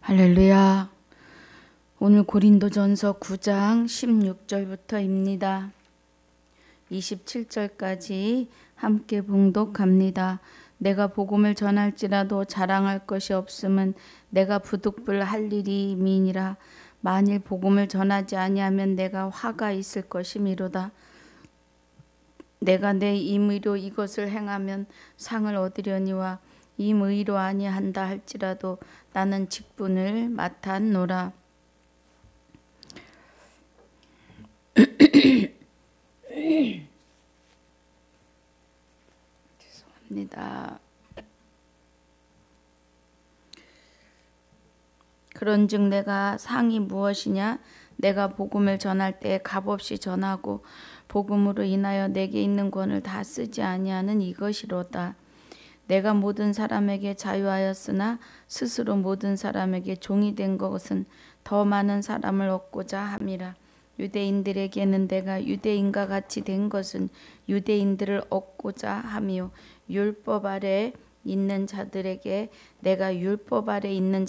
할렐루야. 오늘 고린도전서 9장 16절부터입니다. 27절까지 함께 봉독합니다. 내가 복음을 전할지라도 자랑할 것이 없음은 내가 부득불 할 일이 미니라. 만일 복음을 전하지 아니하면 내가 화가 있을 것이미로다. 내가 내 임의로 이것을 행하면 상을 얻으려니와 임의로 아니한다 할지라도 나는 직분을 맡았노라. 죄송합니다. 그런즉 내가 상이 무엇이냐? 내가 복음을 전할 때 값없이 전하고 복음으로 인하여 내게 있는 권을 다 쓰지 아니하는 이것이로다. 내가 모든 사람에게 자유하였으나 스스로 모든 사람에게 종이 된 것은 더 많은 사람을 얻고자 함이라. 유대인들에게는 내가 유대인과 같이 된 것은 유대인들을 얻고자 함이요 율법 아래 있는 자들에게 내가 율법 아래 있는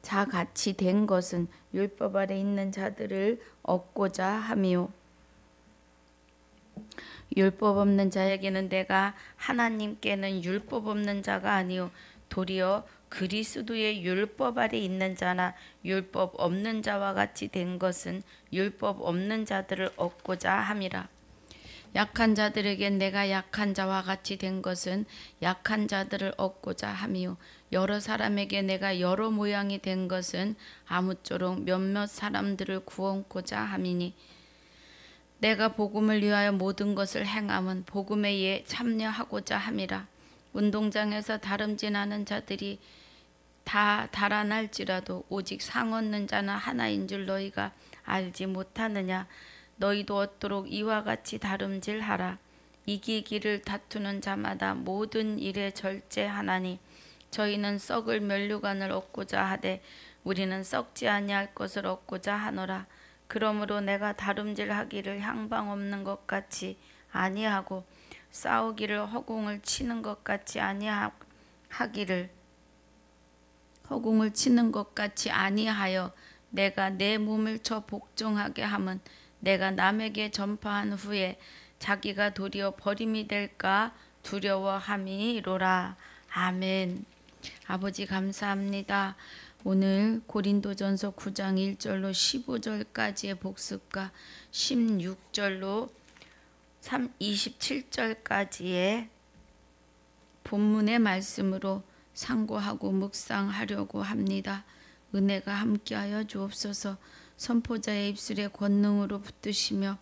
자같이 된 것은 율법 아래 있는 자들을 얻고자 함이요 율법 없는 자에게는 내가 하나님께는 율법 없는 자가 아니요 도리어 그리스도의 율법 아래 있는 자나 율법 없는 자와 같이 된 것은 율법 없는 자들을 얻고자 함이라. 약한 자들에겐 내가 약한 자와 같이 된 것은 약한 자들을 얻고자 함이요 여러 사람에게 내가 여러 모양이 된 것은 아무쪼록 몇몇 사람들을 구원코자 함이니 내가 복음을 위하여 모든 것을 행함은 복음에 참여하고자 함이라. 운동장에서 다름질하는 자들이 다 달아날지라도 오직 상 얻는 자는 하나인 줄 너희가 알지 못하느냐. 너희도 얻도록 이와 같이 다름질하라. 이기기를 다투는 자마다 모든 일에 절제하나니 저희는 썩을 면류관을 얻고자 하되 우리는 썩지 아니할 것을 얻고자 하노라. 그러므로 내가 다름질하기를 향방 없는 것 같이 아니하고 싸우기를 허공을 치는 것 같이 아니하여 내가 내 몸을 쳐 복종하게 함은 내가 남에게 전파한 후에 자기가 도리어 버림이 될까 두려워함이로라. 아멘. 아버지 감사합니다. 오늘 고린도전서 9장 1절로 15절까지의 복습과 16절로 27절까지의 본문의 말씀으로 상고하고 묵상하려고 합니다. 은혜가 함께하여 주옵소서. 선포자의 입술에 권능으로 붙드시며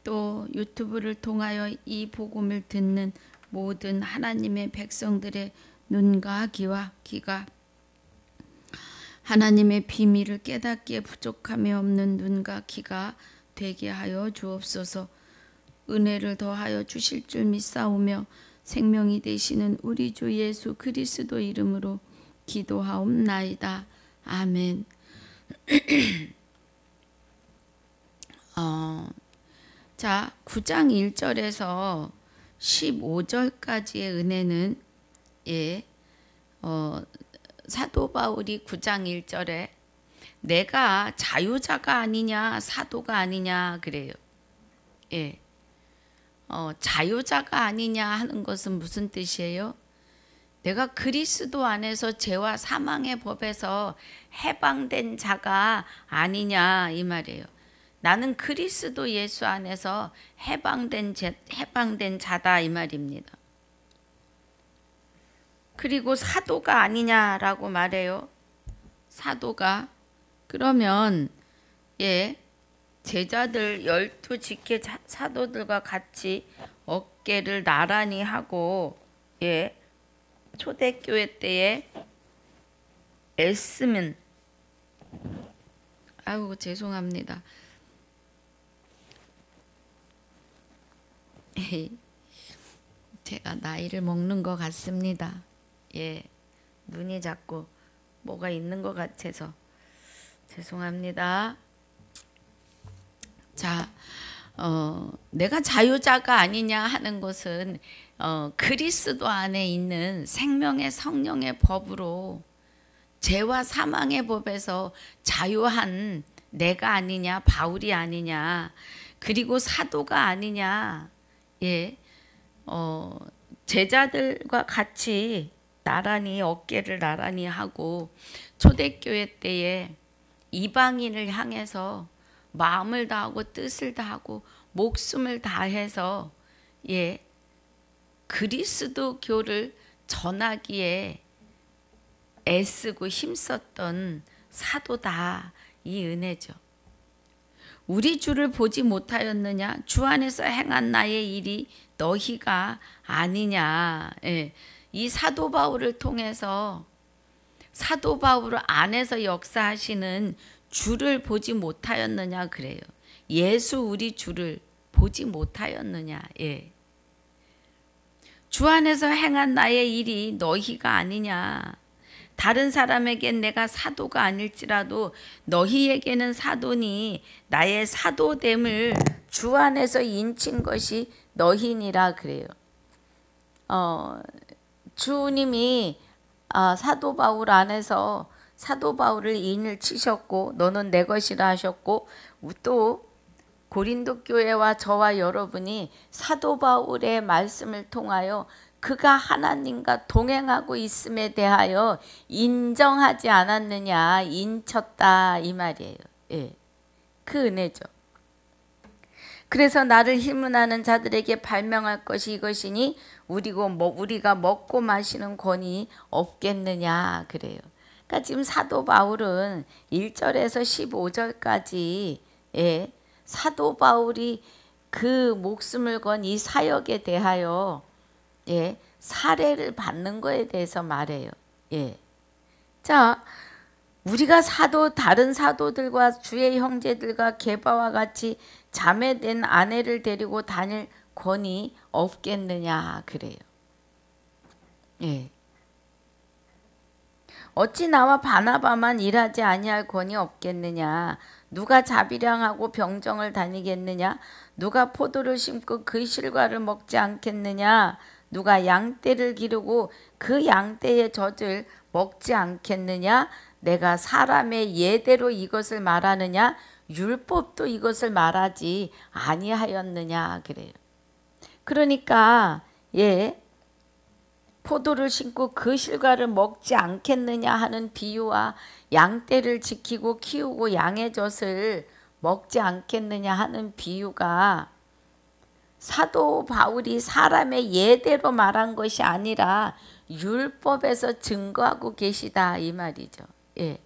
또 유튜브를 통하여 이 복음을 듣는 모든 하나님의 백성들의 눈과 귀가 하나님의 비밀을 깨닫기에 부족함이 없는 눈과 귀가 되게 하여 주옵소서. 은혜를 더하여 주실 줄 믿사오며 생명이 되시는 우리 주 예수 그리스도 이름으로 기도하옵나이다. 아멘. 자, 9장 1절에서 15절까지의 은혜는 사도 바울이 9장 1절에 내가 자유자가 아니냐 사도가 아니냐 그래요. 자유자가 아니냐 하는 것은 무슨 뜻이에요? 내가 그리스도 안에서 죄와 사망의 법에서 해방된 자가 아니냐 이 말이에요. 나는 그리스도 예수 안에서 해방된 자다 이 말입니다. 그리고 사도가 아니냐라고 말해요. 사도가 그러면 제자들 12 직계 사도들과 같이 어깨를 나란히 하고 초대교회 때에 애쓰면 아이고 죄송합니다. 제가 나이를 먹는 것 같습니다. 눈이 자꾸 뭐가 있는 것 같아서 죄송합니다. 자, 내가 자유자가 아니냐 하는 것은 그리스도 안에 있는 생명의 성령의 법으로 죄와 사망의 법에서 자유한 내가 아니냐, 바울이 아니냐, 그리고 사도가 아니냐. 예, 제자들과 같이 나란히 어깨를 나란히 하고 초대교회 때에 이방인을 향해서 마음을 다하고 뜻을 다하고 목숨을 다해서 예, 그리스도교를 전하기에 애쓰고 힘썼던 사도다, 이 은혜죠. 우리 주를 보지 못하였느냐? 주 안에서 행한 나의 일이 너희가 아니냐? 예. 이 사도 바울을 통해서 사도 바울 안에서 역사하시는 주를 보지 못하였느냐 그래요. 예수 우리 주를 보지 못하였느냐. 예. 주 안에서 행한 나의 일이 너희가 아니냐. 다른 사람에겐 내가 사도가 아닐지라도 너희에게는 사도니 나의 사도됨을 주 안에서 인친 것이 너희니라 그래요. 주님이 사도 바울 안에서 사도 바울을 인을 치셨고 너는 내 것이라 하셨고, 또 고린도 교회와 저와 여러분이 사도 바울의 말씀을 통하여 그가 하나님과 동행하고 있음에 대하여 인정하지 않았느냐, 인쳤다 이 말이에요. 예, 그 은혜죠. 그래서 나를 힘문하는 자들에게 발명할 것이 이것이니 우리가 먹고 마시는 권이 없겠느냐 그래요. 그러니까 지금 사도 바울은 1절에서 15절까지 예, 사도 바울이 그 목숨을 건 이 사역에 대하여 예, 사례를 받는 거에 대해서 말해요. 예. 자, 우리가 다른 사도들과 주의 형제들과 게바와 같이 자매된 아내를 데리고 다닐 권이 없겠느냐 그래요. 예. 어찌 나와 바나바만 일하지 아니할 권이 없겠느냐? 누가 자비량하고 병정을 다니겠느냐? 누가 포도를 심고 그 실과를 먹지 않겠느냐? 누가 양떼를 기르고 그 양떼의 젖을 먹지 않겠느냐? 내가 사람의 예대로 이것을 말하느냐? 율법도 이것을 말하지 아니하였느냐 그래요. 그러니까 예, 포도를 심고 그 실과를 먹지 않겠느냐 하는 비유와 양떼를 지키고 키우고 양의 젖을 먹지 않겠느냐 하는 비유가 사도 바울이 사람의 예대로 말한 것이 아니라 율법에서 증거하고 계시다 이 말이죠. 예.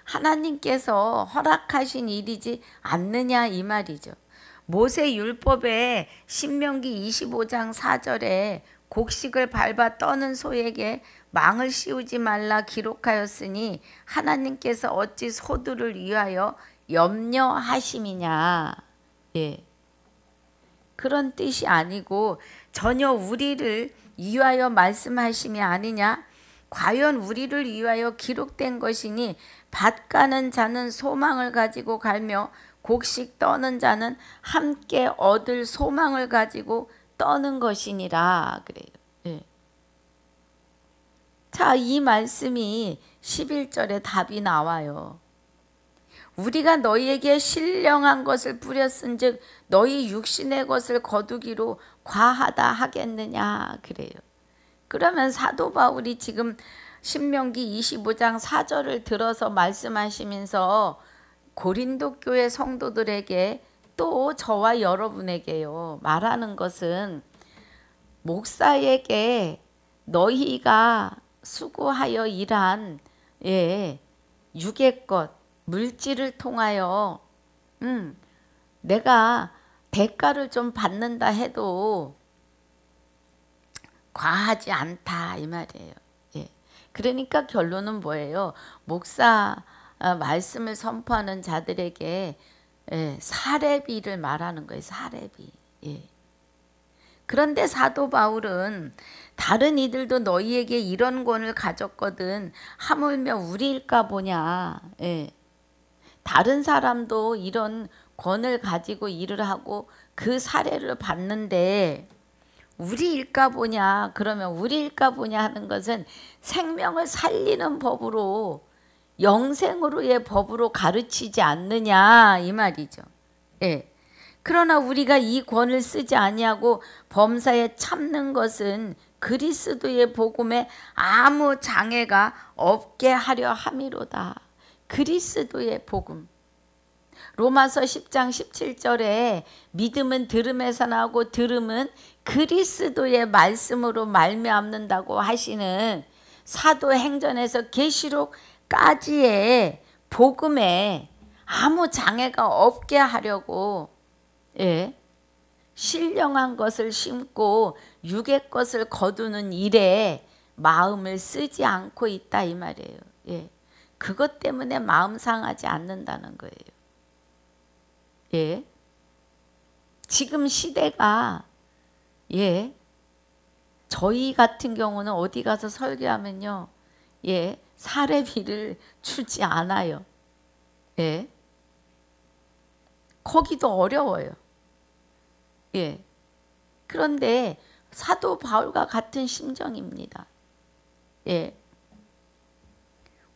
하나님께서 허락하신 일이지 않느냐 이 말이죠. 모세 율법에 신명기 25장 4절에 곡식을 밟아 떠는 소에게 망을 씌우지 말라 기록하였으니 하나님께서 어찌 소들을 위하여 염려하심이냐. 예. 그런 뜻이 아니고 전혀 우리를 위하여 말씀하심이 아니냐. 과연 우리를 위하여 기록된 것이니 밭 가는 자는 소망을 가지고 갈며 곡식 떠는 자는 함께 얻을 소망을 가지고 떠는 것이니라 그래요. 예. 자, 이 말씀이 11절에 답이 나와요. 우리가 너희에게 신령한 것을 뿌렸은즉 너희 육신의 것을 거두기로 과하다 하겠느냐 그래요. 그러면 사도 바울이 지금 신명기 25장 4절을 들어서 말씀하시면서 고린도 교회 성도들에게 또 저와 여러분에게요 말하는 것은 목사에게 너희가 수고하여 일한 예, 육의 것 물질을 통하여 내가 대가를 좀 받는다 해도 과하지 않다 이 말이에요. 예. 그러니까 결론은 뭐예요? 목사 말씀을 선포하는 자들에게 예, 사례비를 말하는 거예요. 사례비. 예. 그런데 사도 바울은 다른 이들도 너희에게 이런 권을 가졌거든 하물며 우리일까 보냐. 예. 다른 사람도 이런 권을 가지고 일을 하고 그 사례를 받는데 우리일까 보냐. 그러면 우리일까 보냐 하는 것은 생명을 살리는 법으로, 영생으로의 법으로 가르치지 않느냐 이 말이죠. 예. 그러나 우리가 이 권을 쓰지 아니하고 범사에 참는 것은 그리스도의 복음에 아무 장애가 없게 하려 함이로다. 그리스도의 복음. 로마서 10장 17절에 믿음은 들음에서 나오고 들음은 그리스도의 말씀으로 말미암는다고 하시는 사도행전에서 계시록까지의 복음에 아무 장애가 없게 하려고 신령한 것을 심고 육의 것을 거두는 일에 마음을 쓰지 않고 있다 이 말이에요. 그것 때문에 마음 상하지 않는다는 거예요. 지금 시대가 저희 같은 경우는 어디 가서 설교하면요, 사례비를 주지 않아요. 거기도 어려워요. 그런데 사도 바울과 같은 심정입니다.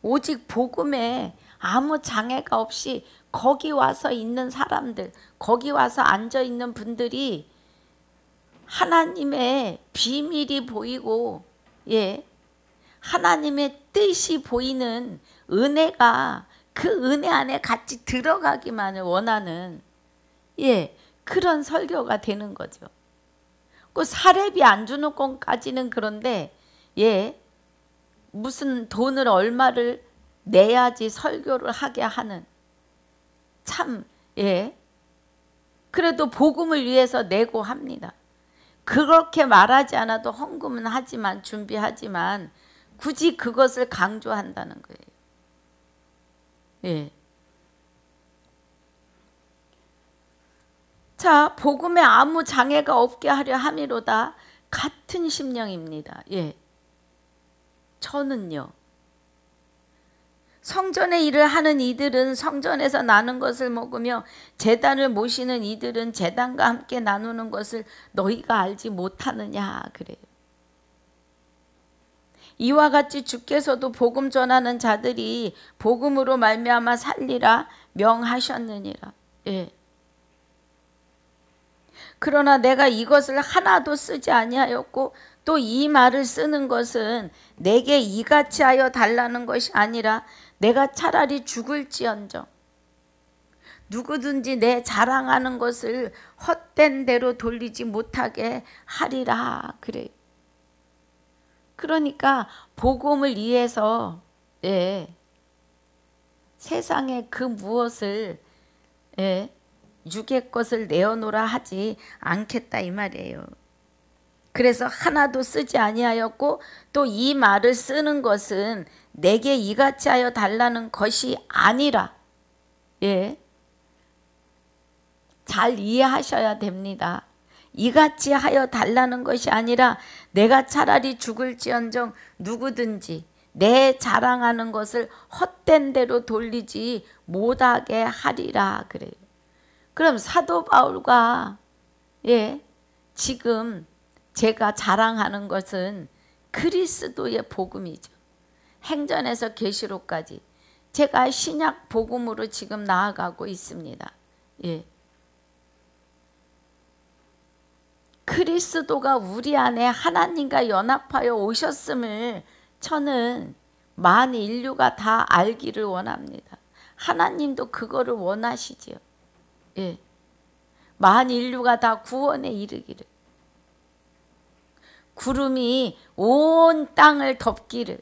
오직 복음에 아무 장애가 없이 거기 와서 있는 사람들, 거기 와서 앉아 있는 분들이 하나님의 비밀이 보이고 하나님의 뜻이 보이는 은혜가 그 은혜 안에 같이 들어가기만을 원하는 그런 설교가 되는 거죠. 그 사례비 안 주는 것까지는 그런데 무슨 돈을 얼마를 내야지 설교를 하게 하는, 참 그래도 복음을 위해서 내고 합니다. 그렇게 말하지 않아도 헌금은 하지만, 준비하지만 굳이 그것을 강조한다는 거예요. 자, 복음에 아무 장애가 없게 하려 함이로다. 같은 심령입니다. 저는요, 성전의 일을 하는 이들은 성전에서 나는 것을 먹으며 제단을 모시는 이들은 제단과 함께 나누는 것을 너희가 알지 못하느냐 그래요. 이와 같이 주께서도 복음 전하는 자들이 복음으로 말미암아 살리라 명하셨느니라. 그러나 내가 이것을 하나도 쓰지 아니하였고 또 이 말을 쓰는 것은 내게 이같이 하여 달라는 것이 아니라 내가 차라리 죽을지언정 누구든지 내 자랑하는 것을 헛된 대로 돌리지 못하게 하리라 그래요. 그러니까 복음을 위해서 세상에 그 무엇을 육의 것을 내어놓으라 하지 않겠다 이 말이에요. 그래서 하나도 쓰지 아니하였고 또 이 말을 쓰는 것은 내게 이같이 하여 달라는 것이 아니라 잘 이해하셔야 됩니다. 이같이 하여 달라는 것이 아니라 내가 차라리 죽을지언정 누구든지 내 자랑하는 것을 헛된 대로 돌리지 못하게 하리라 그래요. 그럼 사도 바울과 지금 제가 자랑하는 것은 그리스도의 복음이죠. 행전에서 계시록까지 제가 신약 복음으로 지금 나아가고 있습니다. 그리스도가 우리 안에 하나님과 연합하여 오셨음을 저는 만 인류가 다 알기를 원합니다. 하나님도 그거를 원하시지요. 만 인류가 다 구원에 이르기를, 구름이 온 땅을 덮기를,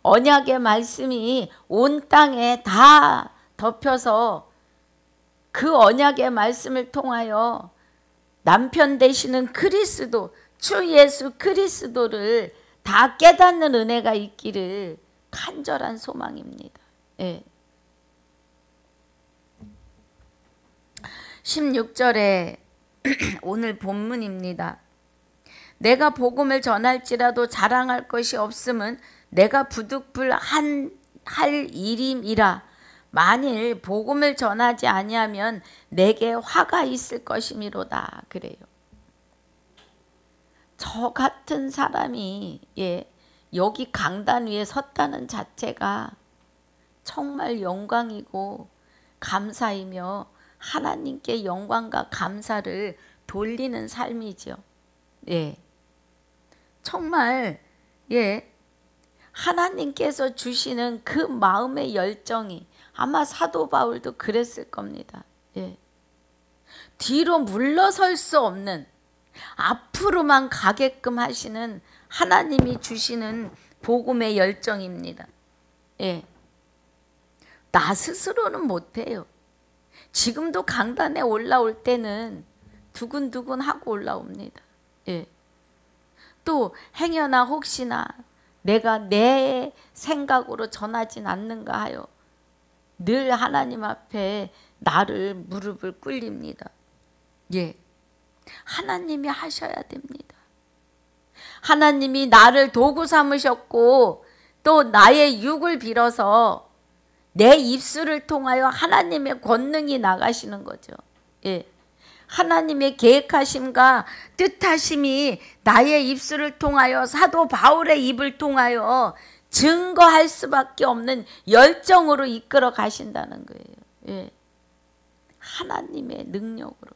언약의 말씀이 온 땅에 다 덮여서 그 언약의 말씀을 통하여 남편 되시는 그리스도, 주 예수 그리스도를 다 깨닫는 은혜가 있기를 간절한 소망입니다. 16절에 오늘 본문입니다. 내가 복음을 전할지라도 자랑할 것이 없음은 내가 부득불할 일임이라. 만일 복음을 전하지 아니하면 내게 화가 있을 것이미로다 그래요. 저 같은 사람이 여기 강단 위에 섰다는 자체가 정말 영광이고 감사이며 하나님께 영광과 감사를 돌리는 삶이죠. 정말 하나님께서 주시는 그 마음의 열정이 아마 사도 바울도 그랬을 겁니다. 뒤로 물러설 수 없는, 앞으로만 가게끔 하시는 하나님이 주시는 복음의 열정입니다. 나 스스로는 못해요. 지금도 강단에 올라올 때는 두근두근하고 올라옵니다. 또 행여나 혹시나 내가 내 생각으로 전하진 않는가 하여 늘 하나님 앞에 나를 무릎을 꿇립니다. 하나님이 하셔야 됩니다. 하나님이 나를 도구 삼으셨고 또 나의 육을 빌어서 내 입술을 통하여 하나님의 권능이 나가시는 거죠. 하나님의 계획하심과 뜻하심이 나의 입술을 통하여 사도 바울의 입을 통하여 증거할 수밖에 없는 열정으로 이끌어 가신다는 거예요. 하나님의 능력으로.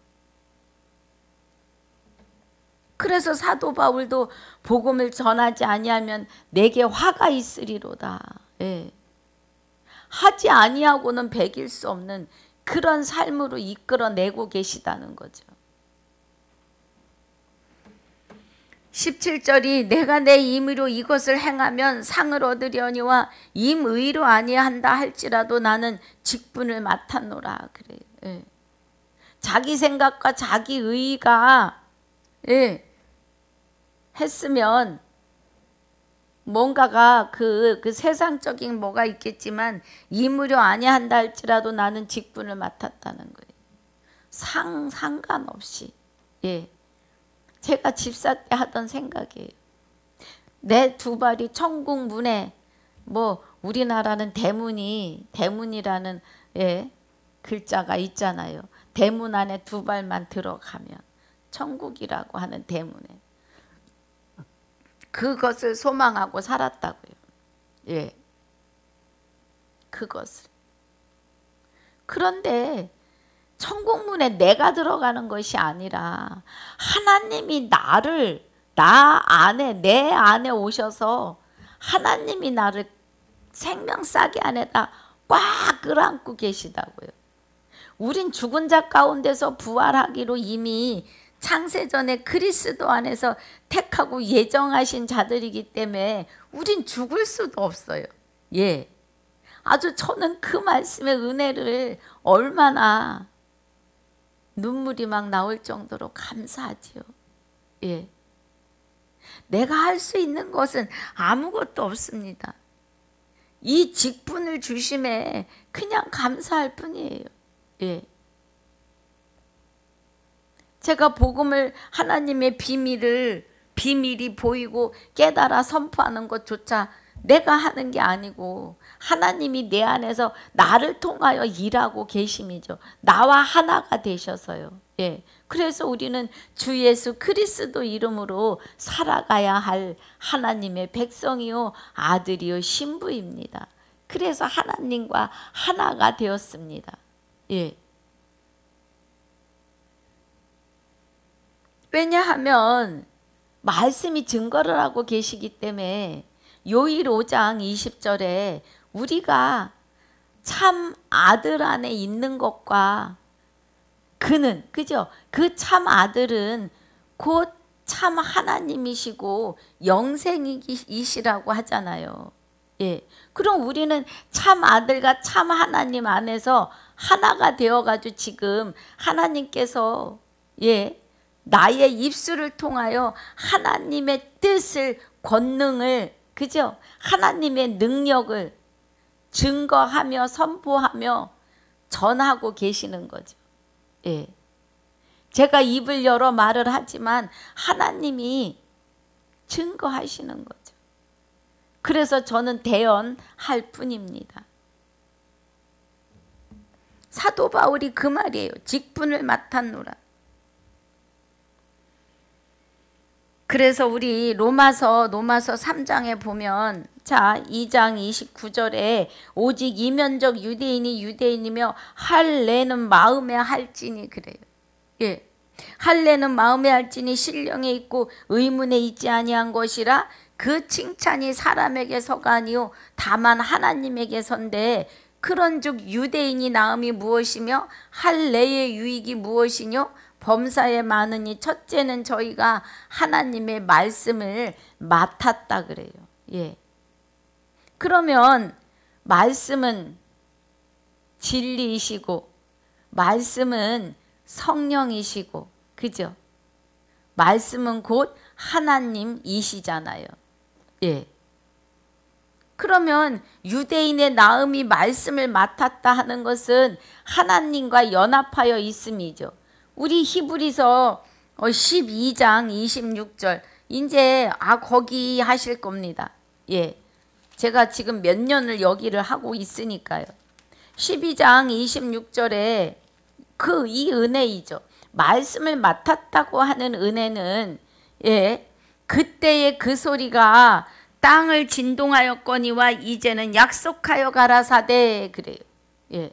그래서 사도 바울도 복음을 전하지 아니하면 내게 화가 있으리로다. 하지 아니하고는 배길 수 없는 그런 삶으로 이끌어내고 계시다는 거죠. 17절이 내가 내 임의로 이것을 행하면 상을 얻으려니와 임의로 아니한다 할지라도 나는 직분을 맡았노라. 그래요. 자기 생각과 자기 의가 했으면 뭔가가 그 세상적인 뭐가 있겠지만 임의로 아니한다 할지라도 나는 직분을 맡았다는 거예요. 상관없이. 제가 집사 때 하던 생각이에요. 내 두 발이 천국 문에, 뭐 우리나라는 대문이라는 글자가 있잖아요. 대문 안에 두 발만 들어가면 천국이라고 하는 대문에 그것을 소망하고 살았다고요. 그것을. 그런데 천국문에 내가 들어가는 것이 아니라 하나님이 내 안에 오셔서 하나님이 나를 생명싸개 안에다 꽉 끌어안고 계시다고요. 우린 죽은 자 가운데서 부활하기로 이미 창세전에 그리스도 안에서 택하고 예정하신 자들이기 때문에 우린 죽을 수도 없어요. 아주 저는 그 말씀의 은혜를 얼마나 눈물이 막 나올 정도로 감사하지요. 내가 할 수 있는 것은 아무것도 없습니다. 이 직분을 주심에 그냥 감사할 뿐이에요. 제가 복음을 하나님의 비밀이 보이고 깨달아 선포하는 것조차 내가 하는 게 아니고 하나님이 내 안에서 나를 통하여 일하고 계심이죠. 나와 하나가 되셔서요. 그래서 우리는 주 예수 그리스도 이름으로 살아가야 할 하나님의 백성이요 아들이요 신부입니다. 그래서 하나님과 하나가 되었습니다. 왜냐하면 말씀이 증거를 하고 계시기 때문에 요일 5장 20절에 우리가 참 아들 안에 있는 것과 그는, 그죠? 그 참 아들은 곧 참 하나님이시고 영생이시라고 하잖아요. 그럼 우리는 참 아들과 참 하나님 안에서 하나가 되어가지고 지금 하나님께서 나의 입술을 통하여 하나님의 뜻을, 권능을, 그죠? 하나님의 능력을 증거하며 선포하며 전하고 계시는 거죠. 제가 입을 열어 말을 하지만 하나님이 증거하시는 거죠. 그래서 저는 대언할 뿐입니다. 사도 바울이 그 말이에요. 직분을 맡았노라. 그래서 우리 로마서 3장에 보면 자 2장 29절에 오직 이면적 유대인이 유대인이며 할례는 마음에 할지니 그래요. 예. 할례는 마음에 할지니 신령에 있고 의문에 있지 아니한 것이라 그 칭찬이 사람에게서가 아니요 다만 하나님에게선데 그런즉 유대인이 나음이 무엇이며 할례의 유익이 무엇이뇨 범사에 많으니 첫째는 저희가 하나님의 말씀을 맡았다 그래요. 예. 그러면 말씀은 진리이시고 말씀은 성령이시고 그죠? 말씀은 곧 하나님이시잖아요. 예. 그러면 유대인의 나음이 말씀을 맡았다 하는 것은 하나님과 연합하여 있음이죠. 우리 히브리서 12장 26절 이제 거기 하실 겁니다. 예, 제가 지금 몇 년을 여기를 하고 있으니까요. 12장 26절에 이 은혜이죠. 말씀을 맡았다고 하는 은혜는 예, 그때의 그 소리가 땅을 진동하였거니와 이제는 약속하여 가라사대 그래요. 예.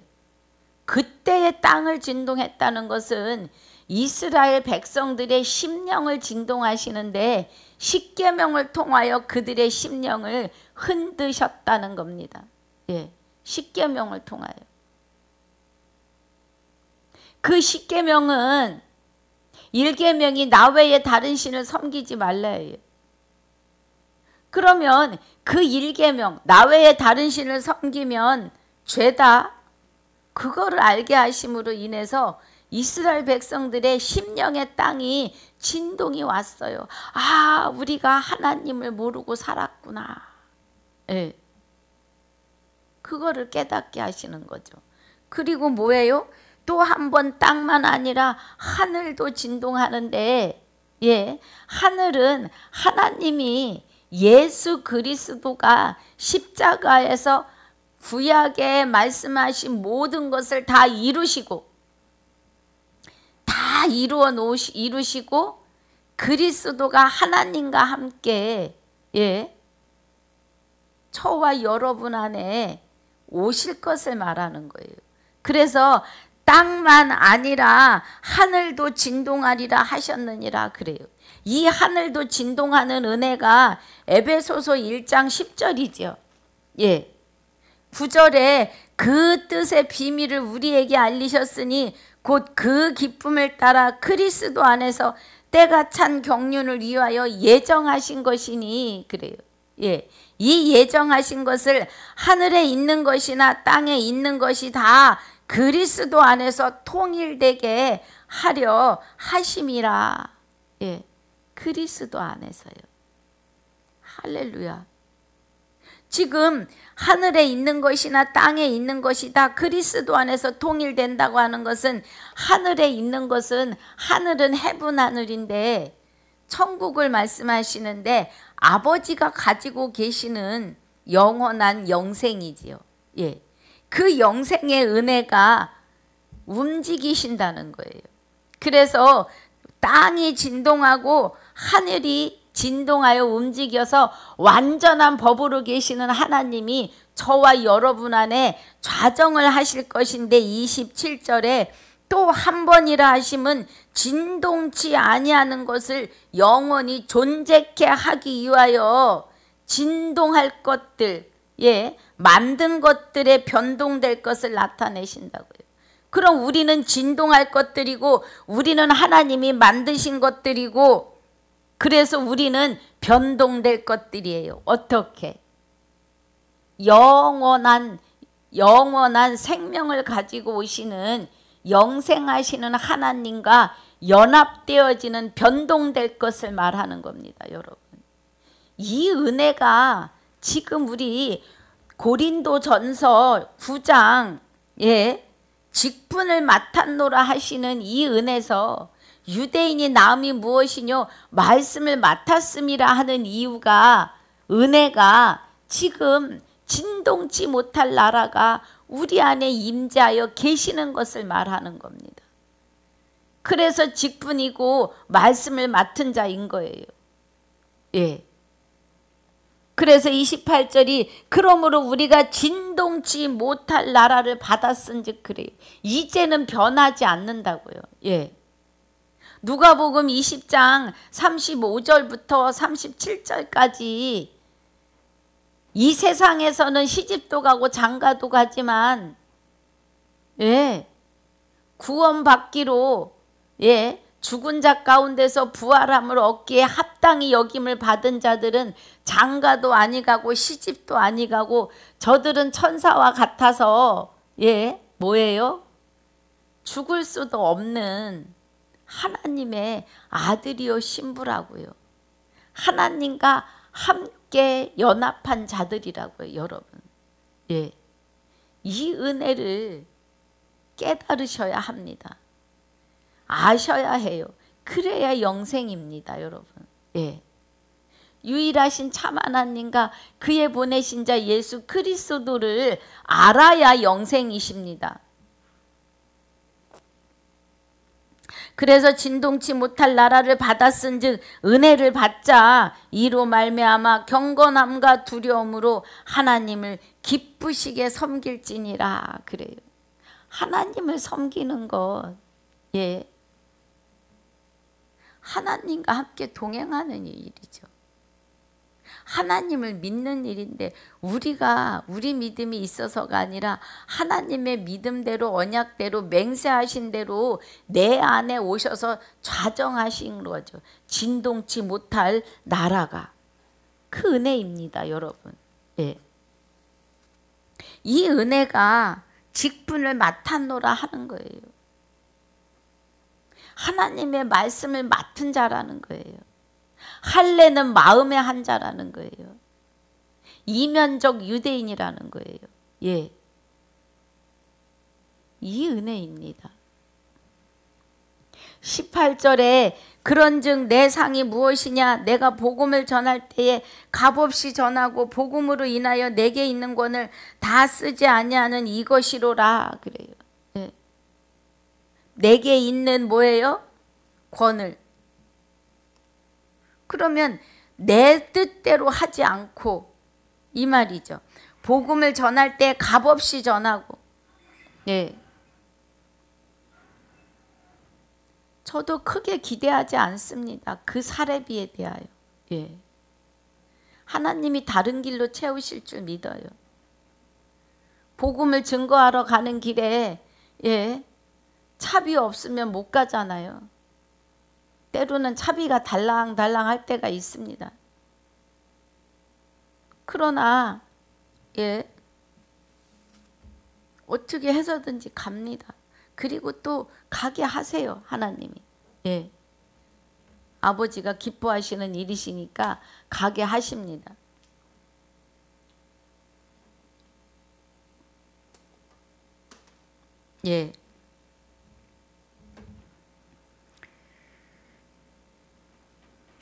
그때의 땅을 진동했다는 것은 이스라엘 백성들의 심령을 진동하시는데 십계명을 통하여 그들의 심령을 흔드셨다는 겁니다. 예, 십계명을 통하여. 그 십계명은 1계명이 나 외에 다른 신을 섬기지 말라예요. 그러면 그 1계명 나 외에 다른 신을 섬기면 죄다. 그거를 알게 하심으로 인해서 이스라엘 백성들의 심령의 땅이 진동이 왔어요. 우리가 하나님을 모르고 살았구나. 예. 그거를 깨닫게 하시는 거죠. 그리고 뭐예요? 또 한 번 땅만 아니라 하늘도 진동하는데 예, 하늘은 하나님이 예수 그리스도가 십자가에서 구약에 말씀하신 모든 것을 다 이루시고 다 이루시고 그리스도가 하나님과 함께 예, 저와 여러분 안에 오실 것을 말하는 거예요. 그래서 땅만 아니라 하늘도 진동하리라 하셨느니라 그래요. 이 하늘도 진동하는 은혜가 에베소서 1장 10절이죠. 예. 9절에 그 뜻의 비밀을 우리에게 알리셨으니 곧 그 기쁨을 따라 그리스도 안에서 때가 찬 경륜을 위하여 예정하신 것이니 그래요. 예, 이 예정하신 것을 하늘에 있는 것이나 땅에 있는 것이 다 그리스도 안에서 통일되게 하려 하심이라. 예, 그리스도 안에서요. 할렐루야. 지금 하늘에 있는 것이나 땅에 있는 것이 다 그리스도 안에서 통일된다고 하는 것은 하늘에 있는 것은 하늘은 해분 하늘인데 천국을 말씀하시는데 아버지가 가지고 계시는 영원한 영생이지요. 예, 그 영생의 은혜가 움직이신다는 거예요. 그래서 땅이 진동하고 하늘이 진동하여 움직여서 완전한 법으로 계시는 하나님이 저와 여러분 안에 좌정을 하실 것인데 27절에 또 한 번이라 하심은 진동치 아니하는 것을 영원히 존재케 하기 위하여 진동할 것들, 예, 만든 것들에 변동될 것을 나타내신다고요. 그럼 우리는 진동할 것들이고 우리는 하나님이 만드신 것들이고 그래서 우리는 변동될 것들이에요. 어떻게? 영원한 생명을 가지고 오시는 영생하시는 하나님과 연합되어지는 변동될 것을 말하는 겁니다. 여러분. 이 은혜가 지금 우리 고린도전서 9장 예, 직분을 맡았노라 하시는 이 은혜에서 유대인이 나음이 무엇이뇨? 말씀을 맡았음이라 하는 이유가 은혜가 지금 진동치 못할 나라가 우리 안에 임재하여 계시는 것을 말하는 겁니다. 그래서 직분이고 말씀을 맡은 자인 거예요. 예. 그래서 28절이 그러므로 우리가 진동치 못할 나라를 받았은즉 그래요. 이제는 변하지 않는다고요. 예. 누가복음 20장 35절부터 37절까지 이 세상에서는 시집도 가고 장가도 가지만 예. 구원받기로 예. 죽은 자 가운데서 부활함을 얻기에 합당히 여김을 받은 자들은 장가도 아니 가고 시집도 아니 가고 저들은 천사와 같아서 예 뭐예요? 죽을 수도 없는 하나님의 아들이요 신부라고요. 하나님과 함께 연합한 자들이라고요, 여러분. 예, 이 은혜를 깨달으셔야 합니다. 아셔야 해요. 그래야 영생입니다, 여러분. 예. 유일하신 참 하나님과 그의 보내신 자 예수 그리스도를 알아야 영생이십니다. 그래서 진동치 못할 나라를 받았은즉 은혜를 받자 이로 말미암아 경건함과 두려움으로 하나님을 기쁘시게 섬길지니라 그래요. 하나님을 섬기는 것, 예, 하나님과 함께 동행하는 일이죠. 하나님을 믿는 일인데 우리 믿음이 있어서가 아니라 하나님의 믿음대로 언약대로 맹세하신 대로 내 안에 오셔서 좌정하신 거죠. 진동치 못할 나라가 그 은혜입니다, 여러분. 예. 이 은혜가 직분을 맡았노라 하는 거예요. 하나님의 말씀을 맡은 자라는 거예요. 할례는 마음의 한 자라는 거예요. 이면적 유대인이라는 거예요. 예, 이 은혜입니다. 18절에 그런즉 내 상이 무엇이냐 내가 복음을 전할 때에 값없이 전하고 복음으로 인하여 내게 있는 권을 다 쓰지 아니하는 이것이로라 그래요. 예. 내게 있는 뭐예요? 권을. 그러면 내 뜻대로 하지 않고 이 말이죠. 복음을 전할 때 값없이 전하고. 예. 저도 크게 기대하지 않습니다. 그 사례비에 대하여. 예. 하나님이 다른 길로 채우실 줄 믿어요. 복음을 증거하러 가는 길에 예, 차비 없으면 못 가잖아요. 때로는 차비가 달랑달랑 할 때가 있습니다. 그러나 예, 어떻게 해서든지 갑니다. 그리고 또 가게 하세요, 하나님이. 예, 아버지가 기뻐하시는 일이시니까 가게 하십니다. 예.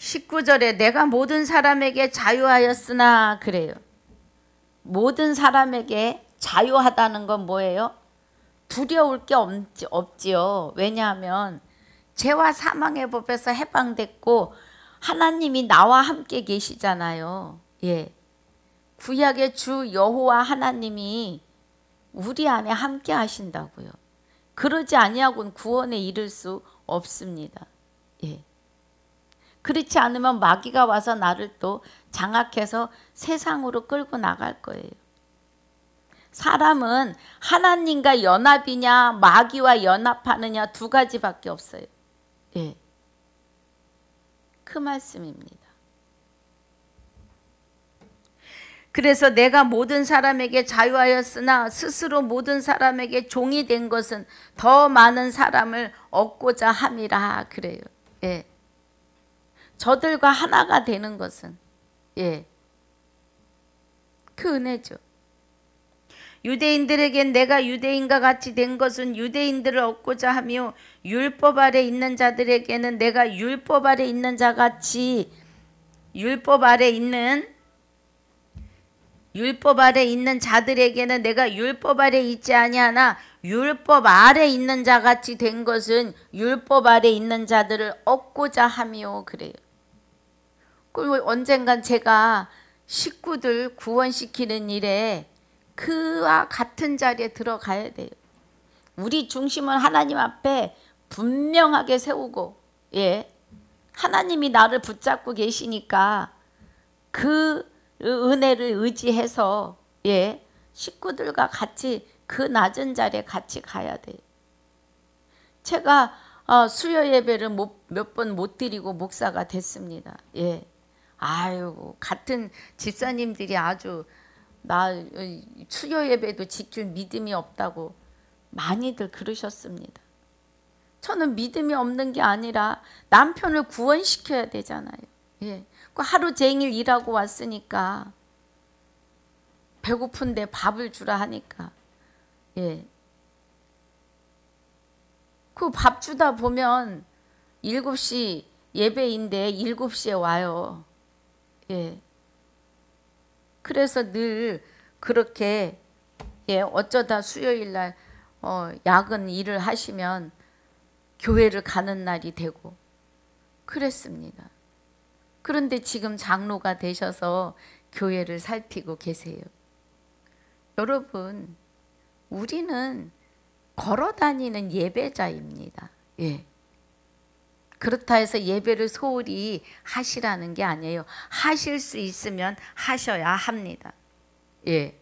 19절에 내가 모든 사람에게 자유하였으나 그래요. 모든 사람에게 자유하다는 건 뭐예요? 두려울 게 없지요. 왜냐하면 죄와 사망의 법에서 해방됐고 하나님이 나와 함께 계시잖아요. 예, 구약의 주 여호와 하나님이 우리 안에 함께 하신다고요. 그러지 아니하고는 구원에 이를 수 없습니다. 예. 그렇지 않으면 마귀가 와서 나를 또 장악해서 세상으로 끌고 나갈 거예요. 사람은 하나님과 연합이냐 마귀와 연합하느냐 두 가지밖에 없어요. 예, 그 말씀입니다. 그래서 내가 모든 사람에게 자유하였으나 스스로 모든 사람에게 종이 된 것은 더 많은 사람을 얻고자 함이라 그래요. 예. 저들과 하나가 되는 것은 예, 그 은혜죠. 유대인들에겐 내가 유대인과 같이 된 것은 유대인들을 얻고자 하며 율법 아래 있는 자들에게는 내가 율법 아래 있는 자같이 율법 아래 있는 자들에게는 내가 율법 아래 있지 아니하나 율법 아래 있는 자같이 된 것은 율법 아래 있는 자들을 얻고자 하며 그래요. 그 언젠간 제가 식구들 구원시키는 일에 그와 같은 자리에 들어가야 돼요. 우리 중심은 하나님 앞에 분명하게 세우고, 예, 하나님이 나를 붙잡고 계시니까 그 은혜를 의지해서, 예, 식구들과 같이 그 낮은 자리에 같이 가야 돼요. 제가 수요 예배를 몇 번 못 드리고 목사가 됐습니다. 예, 아유, 같은 집사님들이 아주 나 수요 예배도 지킬 믿음이 없다고 많이들 그러셨습니다. 저는 믿음이 없는 게 아니라 남편을 구원시켜야 되잖아요. 예, 그 하루 종일 일하고 왔으니까 배고픈데 밥을 주라 하니까, 예, 그 밥 주다 보면 7시 예배인데 7시에 와요. 예, 그래서 늘 그렇게, 예, 어쩌다 수요일 날 야근 일을 하시면 교회를 가는 날이 되고 그랬습니다. 그런데 지금 장로가 되셔서 교회를 살피고 계세요. 여러분, 우리는 걸어다니는 예배자입니다. 예. 그렇다 해서 예배를 소홀히 하시라는 게 아니에요. 하실 수 있으면 하셔야 합니다. 예.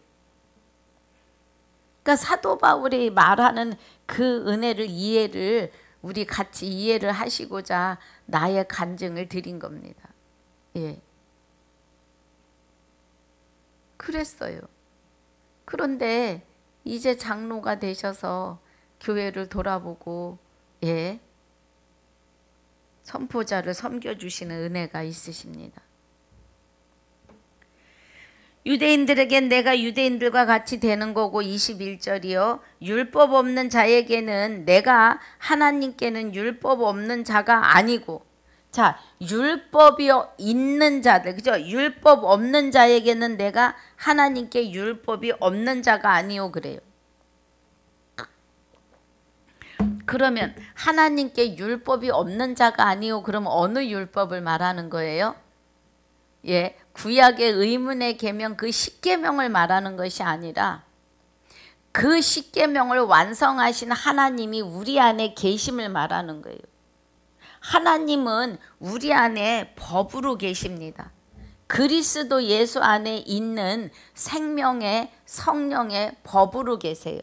그러니까 사도 바울이 말하는 그 은혜를 우리 같이 이해를 하시고자 나의 간증을 드린 겁니다. 예. 그랬어요. 그런데 이제 장로가 되셔서 교회를 돌아보고, 예, 선포자를 섬겨주시는 은혜가 있으십니다. 유대인들에겐 내가 유대인들과 같이 되는 거고, 21절이요. 율법 없는 자에게는 내가 하나님께는 율법 없는 자가 아니고, 자, 율법이 있는 자들, 그죠? 율법 없는 자에게는 내가 하나님께 율법이 없는 자가 아니오 그래요. 그러면 하나님께 율법이 없는 자가 아니오 그러면 어느 율법을 말하는 거예요? 예, 구약의 의문의 계명, 그 십계명을 말하는 것이 아니라 그 십계명을 완성하신 하나님이 우리 안에 계심을 말하는 거예요. 하나님은 우리 안에 법으로 계십니다. 그리스도 예수 안에 있는 생명의 성령의 법으로 계세요.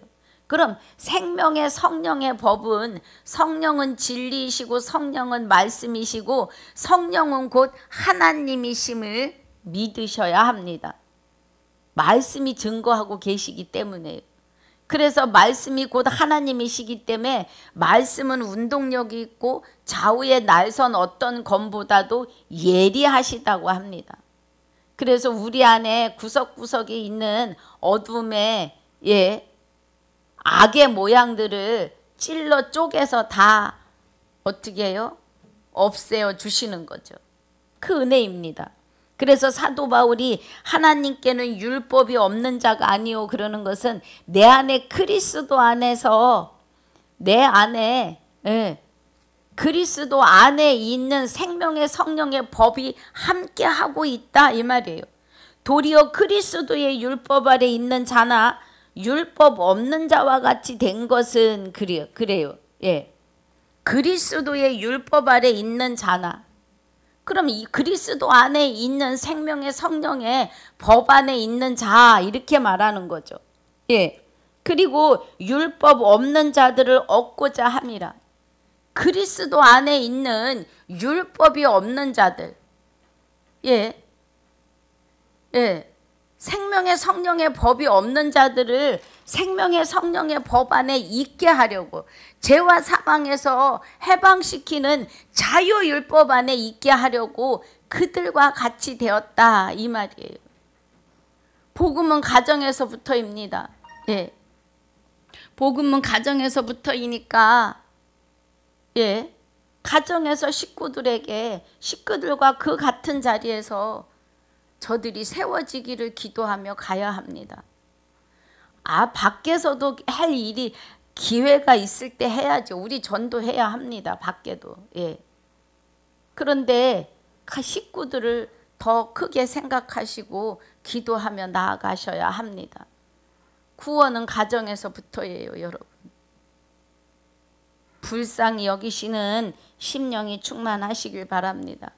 그럼 생명의 성령의 법은, 성령은 진리이시고 성령은 말씀이시고 성령은 곧 하나님이심을 믿으셔야 합니다. 말씀이 증거하고 계시기 때문에요. 그래서 말씀이 곧 하나님이시기 때문에 말씀은 운동력이 있고 좌우에 날선 어떤 검보다도 예리하시다고 합니다. 그래서 우리 안에 구석구석에 있는 어둠의, 예, 악의 모양들을 찔러 쪼개서 다 어떻게 해요? 없애어 주시는 거죠. 그 은혜입니다. 그래서 사도 바울이 하나님께는 율법이 없는 자가 아니오 그러는 것은 내 안에 그리스도 안에서, 내 안에, 예, 그리스도 안에 있는 생명의 성령의 법이 함께하고 있다 이 말이에요. 도리어 그리스도의 율법 아래 있는 자나 율법 없는 자와 같이 된 것은 그래요. 예, 그리스도의 율법 아래 있는 자나, 그럼 이 그리스도 안에 있는 생명의 성령의 법 안에 있는 자 이렇게 말하는 거죠. 예, 그리고 율법 없는 자들을 얻고자 함이라. 그리스도 안에 있는 율법이 없는 자들, 예, 예, 생명의 성령의 법이 없는 자들을 생명의 성령의 법 안에 있게 하려고, 죄와 사망에서 해방시키는 자유율법 안에 있게 하려고 그들과 같이 되었다 이 말이에요. 복음은 가정에서부터입니다. 예, 복음은 가정에서부터이니까, 예, 가정에서 식구들과 그 같은 자리에서 저들이 세워지기를 기도하며 가야 합니다. 밖에서도 할 일이 기회가 있을 때 해야죠. 우리 전도해야 합니다. 밖에도. 예. 그런데 식구들을 더 크게 생각하시고 기도하며 나아가셔야 합니다. 구원은 가정에서부터예요, 여러분. 불쌍히 여기시는 심령이 충만하시길 바랍니다.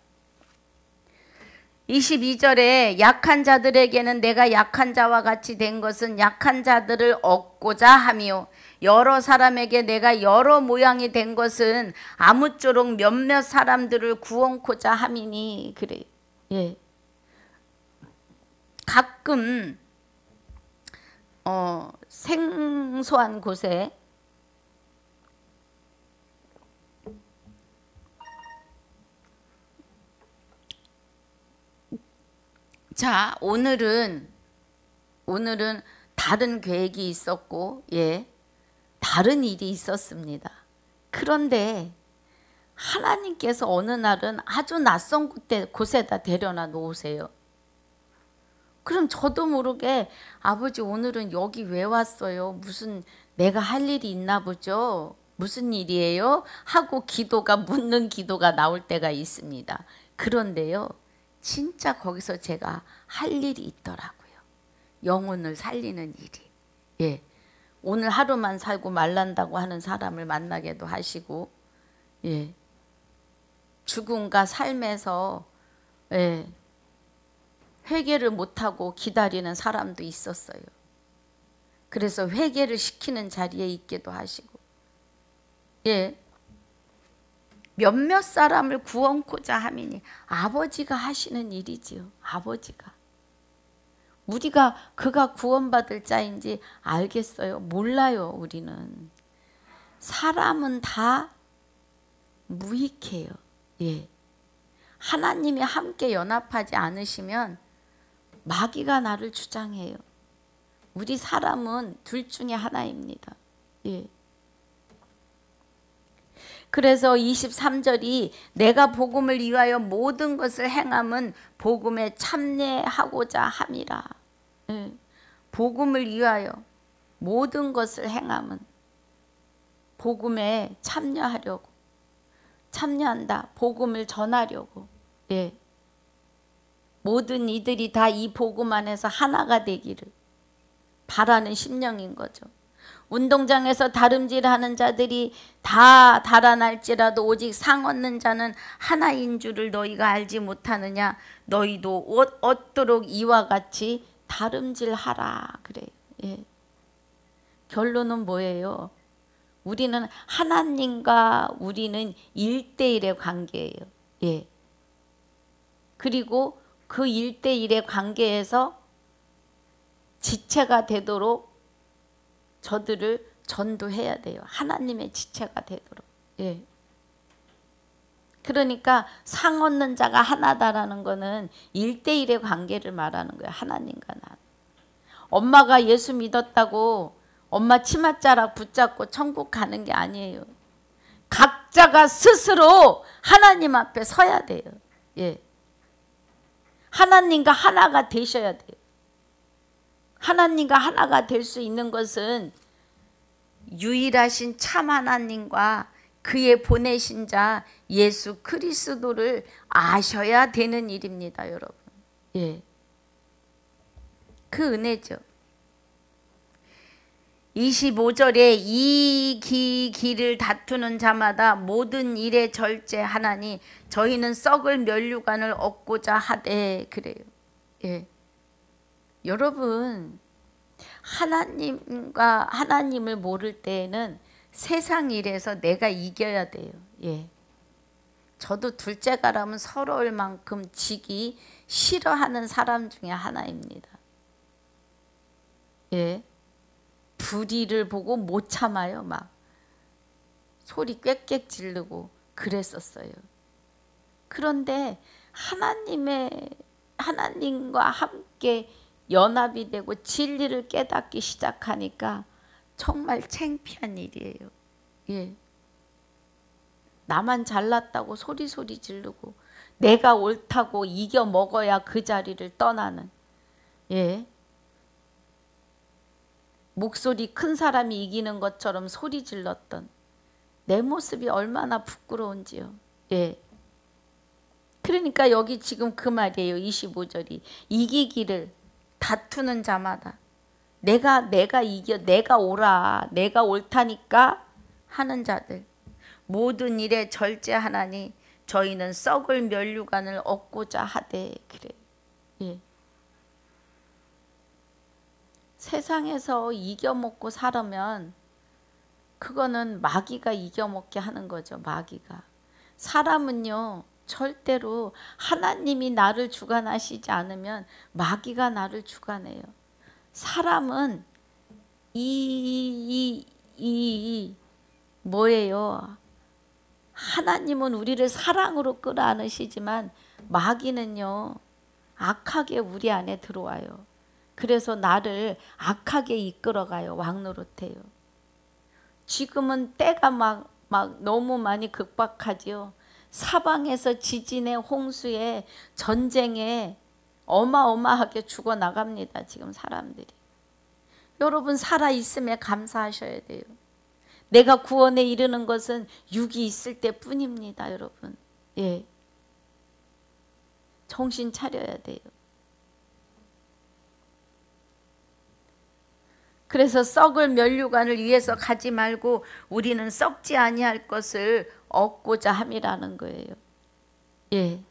22절에 약한 자들에게는 내가 약한 자와 같이 된 것은 약한 자들을 얻고자 하며 여러 사람에게 내가 여러 모양이 된 것은 아무쪼록 몇몇 사람들을 구원코자 함이니. 그래요. 예. 가끔 생소한 곳에 자, 오늘은 다른 계획이 있었고, 예, 다른 일이 있었습니다. 그런데 하나님께서 어느 날은 아주 낯선 곳에다 데려다 놓으세요. 그럼 저도 모르게 아버지 오늘은 여기 왜 왔어요? 무슨 내가 할 일이 있나 보죠? 무슨 일이에요? 하고 묻는 기도가 나올 때가 있습니다. 그런데요, 진짜 거기서 제가 할 일이 있더라고요. 영혼을 살리는 일이. 예. 오늘 하루만 살고 말란다고 하는 사람을 만나게도 하시고, 예. 죽음과 삶에서, 예. 회개를 못하고 기다리는 사람도 있었어요. 그래서 회개를 시키는 자리에 있기도 하시고, 예. 몇몇 사람을 구원코자 함이니. 아버지가 하시는 일이지요. 아버지가. 우리가 그가 구원받을 자인지 알겠어요? 몰라요. 우리는. 사람은 다 무익해요. 예. 하나님이 함께 연합하지 않으시면 마귀가 나를 주장해요. 우리 사람은 둘 중에 하나입니다. 예. 그래서 23절이 내가 복음을 위하여 모든 것을 행함은 복음에 참여하고자 함이라. 예. 복음을 위하여 모든 것을 행함은 복음에 참여한다. 복음을 전하려고. 예. 모든 이들이 다 이 복음 안에서 하나가 되기를 바라는 심령인 거죠. 운동장에서 다름질하는 자들이 다 달아날지라도 오직 상 얻는 자는 하나인 줄을 너희가 알지 못하느냐. 너희도 얻도록 이와 같이 다름질하라. 그래요. 예. 결론은 뭐예요? 우리는 하나님과 우리는 1대1의 관계예요. 예. 그리고 그 1대1의 관계에서 지체가 되도록 저들을 전도해야 돼요. 하나님의 지체가 되도록. 예. 그러니까 상 얻는 자가 하나다라는 거는 1대1의 관계를 말하는 거예요. 하나님과 나. 엄마가 예수 믿었다고 엄마 치맛자락 붙잡고 천국 가는 게 아니에요. 각자가 스스로 하나님 앞에 서야 돼요. 예. 하나님과 하나가 되셔야 돼요. 하나님과 하나가 될 수 있는 것은 유일하신 참 하나님과 그의 보내신 자 예수 그리스도를 아셔야 되는 일입니다, 여러분. 예. 그 은혜죠. 25절에 이 길을 다투는 자마다 모든 일에 절제하나니 저희는 썩을 면류관을 얻고자 하되. 그래요. 예. 여러분, 하나님을 모를 때에는 세상 일에서 내가 이겨야 돼요. 예. 저도 둘째가라면 서러울 만큼 지기 싫어하는 사람 중에 하나입니다. 예. 불의를 보고 못 참아요. 막 소리 꽥꽥 지르고 그랬었어요. 그런데 하나님과 함께 연합이 되고 진리를 깨닫기 시작하니까 정말 창피한 일이에요. 예. 나만 잘났다고 소리 지르고 내가 옳다고 이겨 먹어야 그 자리를 떠나는. 예. 목소리 큰 사람이 이기는 것처럼 소리 질렀던 내 모습이 얼마나 부끄러운지요. 예. 그러니까 여기 지금 그 말이에요. 25절이 이기기를 다투는 자마다 내가 이겨, 내가 옳아, 내가 옳다니까 하는 자들 모든 일에 절제하나니 저희는 썩을 면류관을 얻고자 하되. 그래. 예. 세상에서 이겨먹고 살으면 그거는 마귀가 이겨먹게 하는 거죠. 마귀가. 사람은요 절대로 하나님이 나를 주관하시지 않으면 마귀가 나를 주관해요. 사람은 뭐예요? 하나님은 우리를 사랑으로 끌어안으시지만 마귀는요 악하게 우리 안에 들어와요. 그래서 나를 악하게 이끌어가요. 왕노릇해요. 지금은 때가 막 너무 많이 극박하지요. 사방에서 지진에 홍수에 전쟁에 어마어마하게 죽어나갑니다. 지금 사람들이. 여러분 살아있음에 감사하셔야 돼요. 내가 구원에 이르는 것은 육이 있을 때뿐입니다. 여러분. 예. 정신 차려야 돼요. 그래서 썩을 면류관을 위해서 가지 말고 우리는 썩지 아니할 것을 얻고자 함이라는 거예요. 예.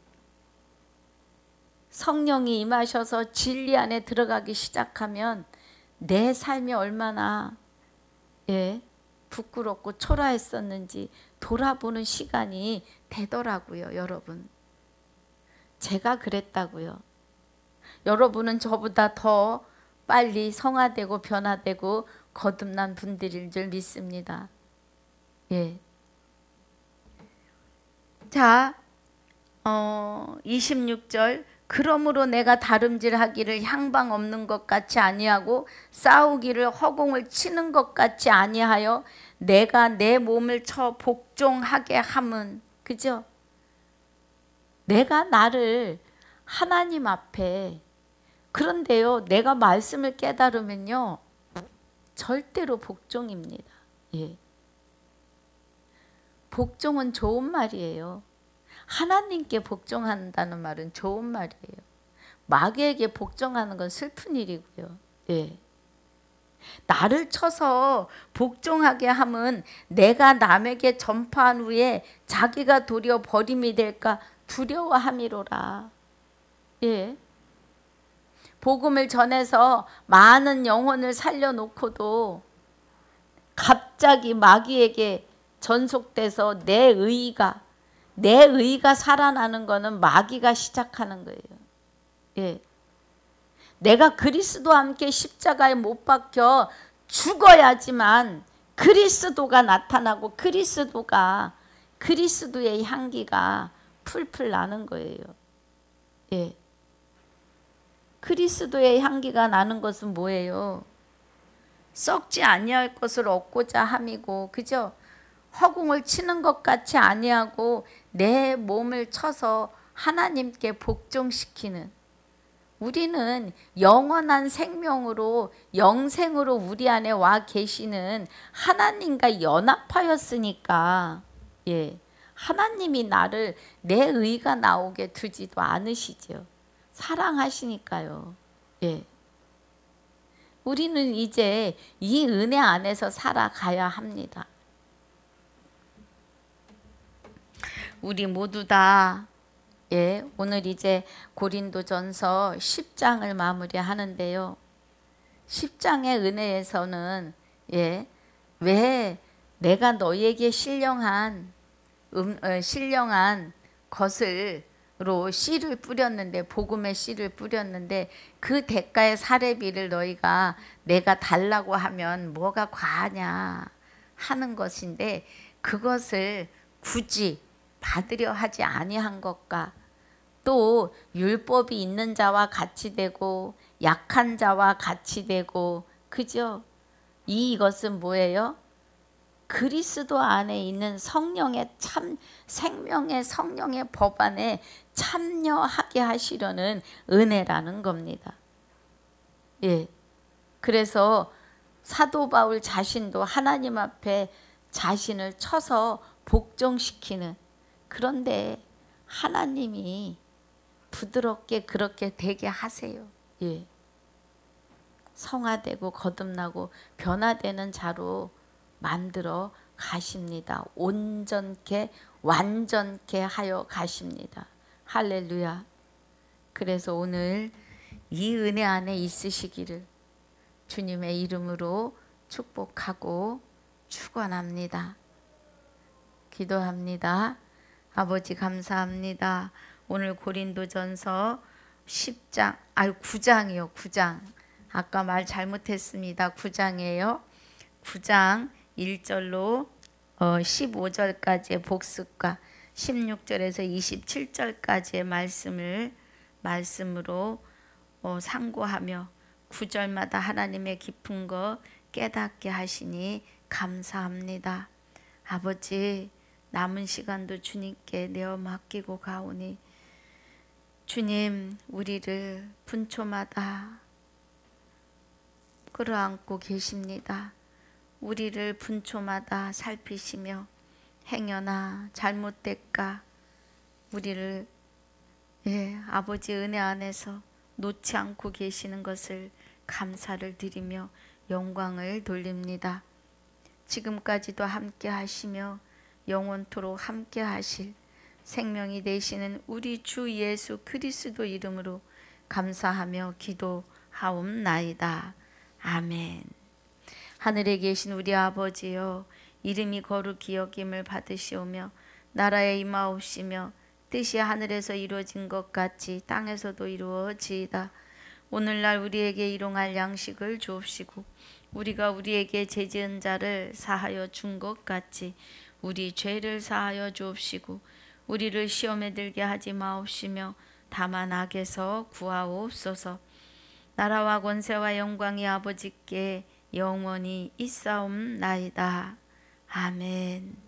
성령이 임하셔서 진리 안에 들어가기 시작하면 내 삶이 얼마나 부끄럽고 초라했었는지 돌아보는 시간이 되더라고요. 여러분. 제가 그랬다고요. 여러분은 저보다 더 빨리 성화되고 변화되고 거듭난 분들인 줄 믿습니다. 예. 자, 26절 그러므로 내가 다름질하기를 향방 없는 것 같이 아니하고 싸우기를 허공을 치는 것 같이 아니하여 내가 내 몸을 쳐 복종하게 함은, 그죠? 내가 나를 하나님 앞에, 그런데요 내가 말씀을 깨달으면요 절대로 복종입니다. 예. 복종은 좋은 말이에요. 하나님께 복종한다는 말은 좋은 말이에요. 마귀에게 복종하는 건 슬픈 일이고요. 예. 나를 쳐서 복종하게 함은 내가 남에게 전파한 후에 자기가 도리어 버림이 될까 두려워함이로라. 예. 복음을 전해서 많은 영혼을 살려놓고도 갑자기 마귀에게 전속돼서 내 의가 살아나는 거는 마귀가 시작하는 거예요. 예. 내가 그리스도와 함께 십자가에 못 박혀 죽어야지만 그리스도가 나타나고 그리스도의 향기가 풀풀 나는 거예요. 예. 그리스도의 향기가 나는 것은 뭐예요? 썩지 아니할 것을 얻고자 함이고, 그죠? 허공을 치는 것 같이 아니하고 내 몸을 쳐서 하나님께 복종시키는, 우리는 영원한 생명으로 영생으로 우리 안에 와 계시는 하나님과 연합하였으니까 예, 하나님이 나를 내 의가 나오게 두지도 않으시죠. 사랑하시니까요. 예. 우리는 이제 이 은혜 안에서 살아가야 합니다. 우리 모두 다 오늘 이제 고린도전서 10장을 마무리하는데요. 10장의 은혜에서는 왜 내가 너희에게 신령한 것으로 씨를 뿌렸는데, 복음의 씨를 뿌렸는데 그 대가의 사례비를 너희가 내가 달라고 하면 뭐가 과하냐 하는 것인데, 그것을 굳이 받으려 하지 아니한 것과 또 율법이 있는 자와 같이 되고 약한 자와 같이 되고, 그죠? 이것은 뭐예요? 그리스도 안에 있는 성령의 생명의 성령의 법 안에 참여하게 하시려는 은혜라는 겁니다. 예. 그래서 사도 바울 자신도 하나님 앞에 자신을 쳐서 복종시키는, 그런데 하나님이 부드럽게 그렇게 되게 하세요. 예. 성화되고 거듭나고 변화되는 자로 만들어 가십니다. 온전케 완전케 하여 가십니다. 할렐루야. 그래서 오늘 이 은혜 안에 있으시기를 주님의 이름으로 축복하고 축원합니다. 기도합니다. 아버지 감사합니다. 오늘 고린도전서 10장, 9장이요. 9장. 아까 말 잘못했습니다. 9장이에요. 9장 1절로 15절까지의 복습과 16절에서 27절까지의 말씀으로 상고하며 9절마다 하나님의 깊은 것 깨닫게 하시니 감사합니다. 아버지, 남은 시간도 주님께 내어 맡기고 가오니 주님, 우리를 분초마다 끌어안고 계십니다. 우리를 분초마다 살피시며 행여나 잘못될까 우리를 아버지 은혜 안에서 놓지 않고 계시는 것을 감사를 드리며 영광을 돌립니다. 지금까지도 함께 하시며 영원토록 함께 하실 생명이 되시는 우리 주 예수 그리스도 이름으로 감사하며 기도하옵나이다. 아멘. 하늘에 계신 우리 아버지여, 이름이 거룩히 여김을 받으시오며 나라에 임하옵시며 뜻이 하늘에서 이루어진 것 같이 땅에서도 이루어지이다. 오늘날 우리에게 일용할 양식을 주옵시고 우리가 우리에게 죄지은 자를 사하여 준 것 같이 우리 죄를 사하여 주옵시고 우리를 시험에 들게 하지 마옵시며 다만 악에서 구하옵소서. 나라와 권세와 영광이 아버지께 영원히 있사옵나이다. 아멘.